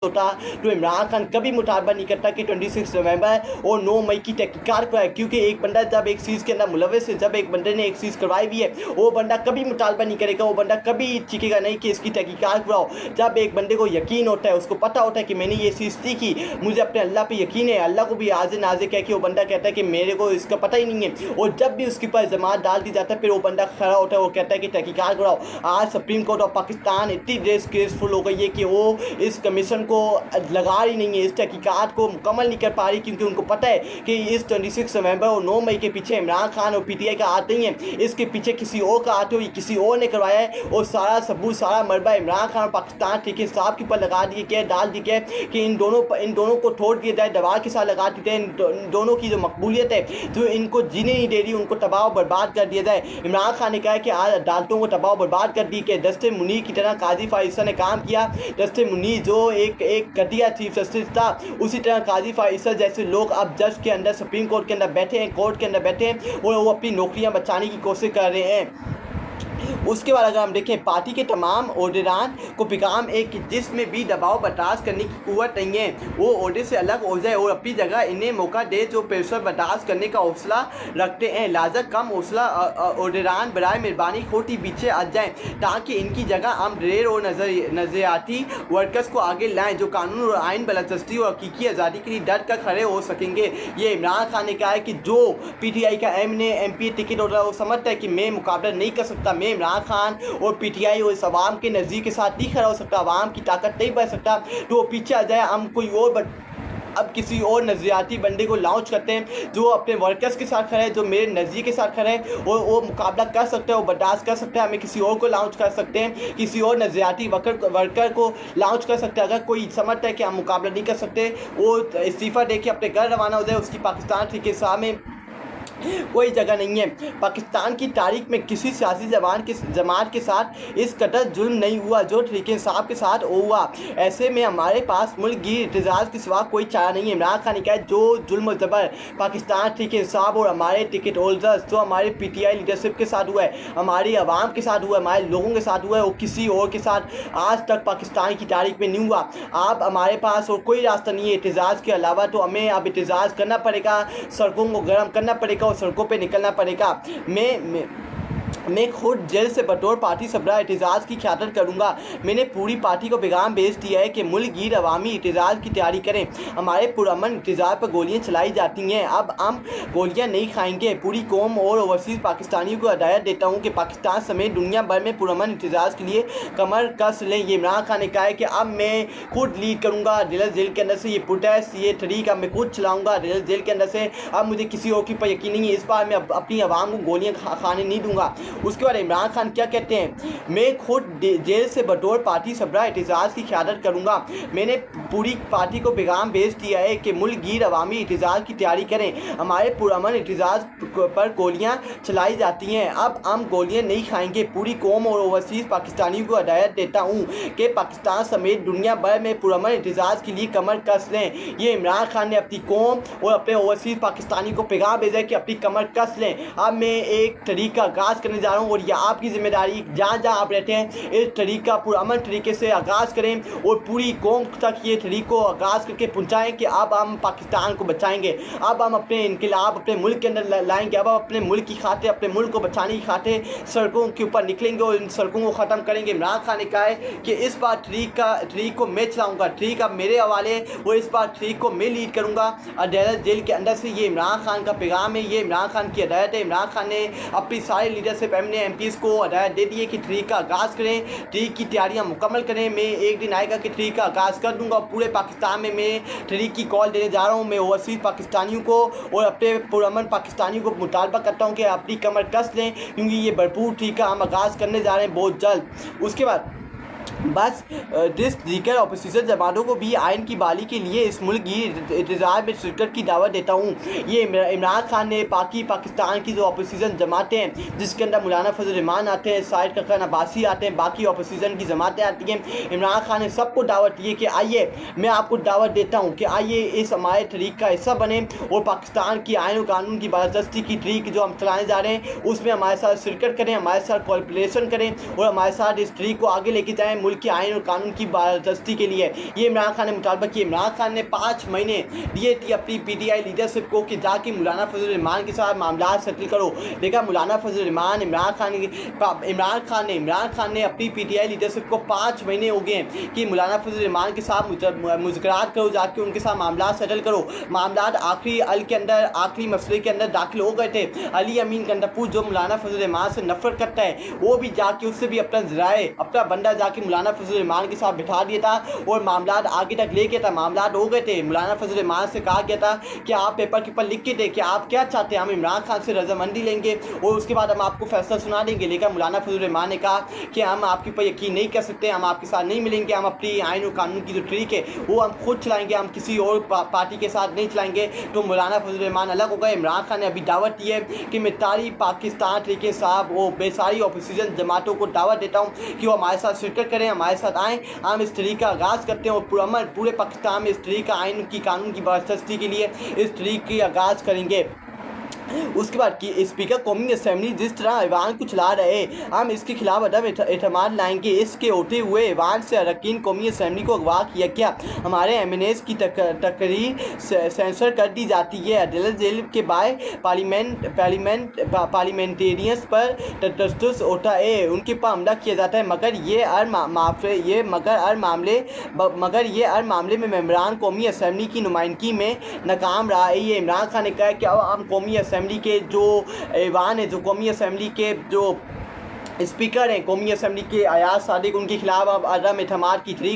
होता तो इमरान खान कभी मुतालबा नहीं करता कि 26 नवंबर और 9 मई की तहकीकात कराए, क्योंकि एक बंदा जब एक चीज़ के अंदर मुलविस है, जब एक बंदे ने एक चीज़ करवाई भी है, वो बंदा कभी मुतालबा नहीं करेगा, वो बंदा कभी चीखेगा नहीं कि इसकी तहकीकात कराओ। जब एक बंदे को यकीन होता है, उसको पता होता है कि मैंने ये चीज़ सीखी, मुझे अपने अल्लाह पे यकीन है, अल्लाह को भी आज़े नाज़े कह के वो बंदा कहता है कि मेरे को इसका पता ही नहीं है, और जब भी उसके पास जमात डाल दी जाता है फिर वो बंदा खड़ा होता है, वो कहता है कि तहकीकात कराओ। आज सुप्रीम कोर्ट ऑफ पाकिस्तान इतनी डिसग्रेसफुल हो गई है कि वो इस कमीशन को लगा ही नहीं है, इस तहकीकात को मुकम्मल नहीं कर पा रही, क्योंकि उनको पता है कि इस 26 नवंबर और 9 मई के पीछे इमरान खान और PTI का हाथ नहीं है, इसके पीछे किसी और का हाथ हो, ये किसी और ने करवाया है, और सारा सबूत सारा मरबा इमरान खान और पाकिस्तान ठीक है साहब के ऊपर लगा दिए गए, डाल दिए गए कि इन दोनों को छोड़ दिया जाए, दवा के साथ लगा दिए जाए, इन दोनों की जो मकबूलियत है जो इनको जीने नहीं दे रही, उनको तबाह बर्बाद कर दिया जाए। इमरान खान ने कहा कि आज अदालतों को तबाह बर्बाद कर दी कि दस्ते मुनीर की तरह काजी फाइसा ने काम किया। दस्ते मुनीर जो एक घटिया चीफ जस्टिस था, उसी तरह काजी फाइसा जैसे लोग अब जज के अंदर, सुप्रीम कोर्ट के अंदर बैठे हैं, कोर्ट के अंदर बैठे हैं और वो अपनी नौकरियां बचाने की कोशिश कर रहे हैं। उसके बाद अगर हम देखें पार्टी के तमाम ओहदेदारान को पैगाम एक कि जिसमें भी दबाव बर्दाश्त करने की कुव्वत नहीं है वो ओहदे से अलग हो जाए और अपनी जगह इन्हें मौका दे जो प्रेशर बर्दाश्त करने का हौसला रखते हैं। लिहाजा कम हौसला ओहदेदारान बराए मेहरबानी खोटी पीछे आ जाएँ ताकि इनकी जगह हम ढेर और नज़रियाती वर्कर्स को आगे लाएँ जो कानून और आइन बलदस्ती और हकीकी आज़ादी के लिए डट कर खड़े हो सकेंगे। ये इमरान खान ने कहा है कि जो PTI का MP टिकट हो रहा है वो समझता है कि मैं मुकाबला नहीं कर सकता, मैं इमरान खान और PTI और इस अवाम के नज़दीक के साथ नहीं खड़ा हो सकता, अवाम की ताकत नहीं बढ़ सकता, तो वो पीछे आ जाए, हम कोई और अब किसी और नज़रियाती बंदे को लॉन्च करते हैं जो अपने वर्कर्स के साथ खड़े हैं, जो मेरे नज़रिए के साथ खड़े हैं, वो मुकाबला कर सकते हैं, वो बर्दाश्त कर सकते हैं। हमें किसी और को लॉन्च कर सकते हैं, किसी और नज़रियाती वर्कर को लॉन्च कर सकते हैं। अगर कोई समझता है कि हम मुकाबला नहीं कर सकते, वो इस्तीफ़ा दे के अपने घर रवाना हो जाए, उसकी पाकिस्तान ठीक साहब में कोई जगह नहीं है। पाकिस्तान की तारीख में किसी सियासी जमात के साथ इस कदर जुल्म नहीं हुआ जो तहरीक इंसाफ के साथ हुआ। ऐसे में हमारे पास मुल्क गिर एहतजाज के सिवा कोई चारा नहीं है। इमरान खान ने कहा जो जुल्म जबर पाकिस्तान तहरीक इंसाफ और हमारे टिकट होल्डर्स जो हमारे PTI लीडरशिप के साथ हुआ है, हमारी आवाम के साथ हुआ है, हमारे लोगों के साथ हुआ है, वो किसी और के साथ आज तक पाकिस्तान की तारीख में नहीं हुआ। अब हमारे पास और कोई रास्ता नहीं है एहतजाज के अलावा, तो हमें अब एहतजाज करना पड़ेगा, सड़कों को गर्म करना पड़ेगा और सड़कों पे निकलना पड़ेगा। मैं खुद जेल से बतौर पार्टी सरबराह एहतजाज की क़यादत करूँगा। मैंने पूरी पार्टी को पैगाम भेज दिया है कि मुल्क गिर अवामी एहतजाज की तैयारी करें। हमारे पुरअमन एहतजाज पर गोलियाँ चलाई जाती हैं, अब हम गोलियाँ नहीं खाएंगे। पूरी कौम और ओवरसीज़ पाकिस्तानियों को हिदायत देता हूँ कि पाकिस्तान समेत दुनिया भर में पुरअमन एहतजाज के लिए कमर कस लें। ये इमरान खान ने कहा है कि अब मैं खुद लीड करूँगा डलहौज़ जेल के अंदर से ये प्रोटेस्ट, ये तहरीक अब मैं खुद चलाऊँगा डलहौज़ जेल के अंदर से। अब मुझे किसी और के ऊपर यकीन नहीं है, इस बार मैं अपनी आवाम को गोलियाँ खाने नहीं दूँगा। उसके बाद इमरान खान क्या कहते हैं, मैं खुद जेल से बतौर पार्टी सरबराह एहतजाज की क़यादत करूँगा। मैंने पूरी पार्टी को पैगाम भेज दिया है कि मुल्क गिर अवामी एहतजाज की तैयारी करें। हमारे पुरअमन एहतजाज पर गोलियाँ चलाई जाती हैं, अब हम गोलियाँ नहीं खाएंगे। पूरी कौम और ओवरसीज़ पाकिस्तानियों को हिदायत देता हूँ कि पाकिस्तान समेत दुनिया भर में पुरअमन एहतजाज के लिए कमर कस लें। ये इमरान खान ने अपनी कौम और अपने ओवरसीज़ पाकिस्तानियों को पैगाम भेजा है कि अपनी कमर कस लें। अब मैं एक तहरीक का आगाज़ करने जा रहा हूँ और यह आपकी जिम्मेदारी, जहाँ जहाँ आप रहते हैं इस तहरीक का पुरअमन तरीके से आगाज़ करें और पूरी कौम तक ये तहरीक को आगाज़ करके पहुँचाएँ कि अब हम पाकिस्तान को बचाएंगे, अब हम अपने इनकलाब अपने मुल्क के अंदर लाएंगे, अब हम अपने मुल्क की खातिर, अपने मुल्क को बचाने की खातिर सड़कों के ऊपर निकलेंगे और इन सड़कों को ख़त्म करेंगे। इमरान खान ने कहा है कि इस बार तहरीक को मैं चलाऊँगा, तहरीक अब मेरे हवाले और इस बार तहरीक को मैं लीड करूँगा डलहौज़ जेल के अंदर से। ये इमरान खान का पैगाम है, ये इमरान खान की हिदायत है। इमरान खान ने अपनी सारी लीडरशिप MPs को हिदायत दे दी है कि तहरीक का आगाज़ करें, तहरीक की तैयारियां मुकम्मल करें। मैं एक दिन आएगा कि तहरीक का आगाज़ कर दूंगा। पूरे पाकिस्तान में मैं तहरीक की कॉल देने जा रहा हूं। मैं ओवरसीज़ पाकिस्तानियों को और अपने पुरअमन पाकिस्तानियों को मुतालबा करता हूं कि अपनी कमर कस लें, क्योंकि ये भरपूर तहरीक का हम आगाज़ करने जा रहे हैं बहुत जल्द। उसके बाद बस दीगर अपोजिशन जमातों को भी आइन की बहाली के लिए इस मुल्क की एहतजाज में शिरकत की दावत देता हूँ। ये इमरान खान ने पाकिस्तान की जो अपोजिशन जमातें हैं जिसके अंदर मौलाना फजल रहमान आते हैं, साइद खखन अब्बासी आते हैं, बाकी अपोजिशन की जमातें आती हैं, इमरान खान ने सबको दावत दी है कि आइए, मैं आपको दावत देता हूँ कि आइए इस हमारे तहरीक का हिस्सा बने और पाकिस्तान की आइन और कानून की बलदस्ती की तहरीक जो हम चलाने जा रहे हैं उसमें हमारे साथ शिरकत करें, हमारे साथ कोऑपरेशन करें और हमारे साथ इस तहरीक को आगे लेके जाएँ। मुल्क मुल्की आइन और कानून की बारदस्ती के लिए ये इमरान खान ने मुतालबा किया। इमरान खान ने 5 महीने दिए थी अपनी पीटीआई लीडरशिप को कि जाके मौलाना फजल रहमान के साथ मामला सेटल करो। देखा मौलाना फजल रहमान इमरान खान ने अपनी पीटीआई लीडरशिप को 5 महीने हो गए हैं कि मौलाना फजल रहमान के साथ मुज़ाकरात करो, जाके उनके साथ मामला सेटल करो। मामला आखिरी मसले के अंदर दाखिल हो गए थे। अली अमीन गंडापुर जो मौलाना फजल रहमान से नफरत करता है वो भी जाके उससे भी अपना बंदा जाके मौलाना फजल रहमान के साथ बिठा दिया था और मामला आगे तक ले गया था। मामला हो गए थे। मौलाना फजल रहमान से कहा गया था कि आप पेपर के ऊपर लिख के दे कि आप क्या चाहते हैं, हम इमरान खान से रजामंदी लेंगे और उसके बाद हम आपको फैसला सुना देंगे। लेकिन मौलाना फजल रहमान ने कहा कि हम आपके ऊपर यकीन नहीं कर सकते, हम आपके साथ नहीं मिलेंगे, हम अपनी आइन और कानून की जो ट्रिक है वो हम खुद चलाएंगे, हम किसी और पार्टी के साथ नहीं चलाएंगे। तो मौलाना फजल रहमान अलग हो गए। इमरान खान ने अभी दावत दी है कि मैं तारी पाकिस्तान तरीके साहब वो बेसारी अपोजिशन जमातों को दावत देता हूँ कि वो हमारे साथ शिरकत करें, हमारे साथ आएँ, हम इस तरीके का आगाज़ करते हैं और पूरे पाकिस्तान में इस तरीके का आइन की कानून की बारदस्ती के लिए इस तरीके की आगाज़ करेंगे। उसके बाद कि स्पीकर कौमी असम्बली जिस तरह ऐवान को चला रहे हम इसके खिलाफ अदम एतमाद लाएंगे। इसके होते हुए ऐवान से अरकान कौमी असम्बली को अगवा किया गया, हमारे एमएनएस की तकरीर सेंसर कर दी जाती है, अदालत जेल के बाय पार्लियामेंटेरियंस पर तजस्सुस होता है, उनके पर हमला किया जाता है। मगर ये हर मामले में मेंबरान कौमी असम्बली की नुमाइंदगी में नाकाम रहा है। ये इमरान खान ने कहा कि अब हम कौमी असम्बली के जो ऐवान है, जो कौमी असम्बली के जो स्पीकर हैं कौमी असम्बली के अयाज सादिक, उनके खिलाफ अब अदम एतमाद की तहरीक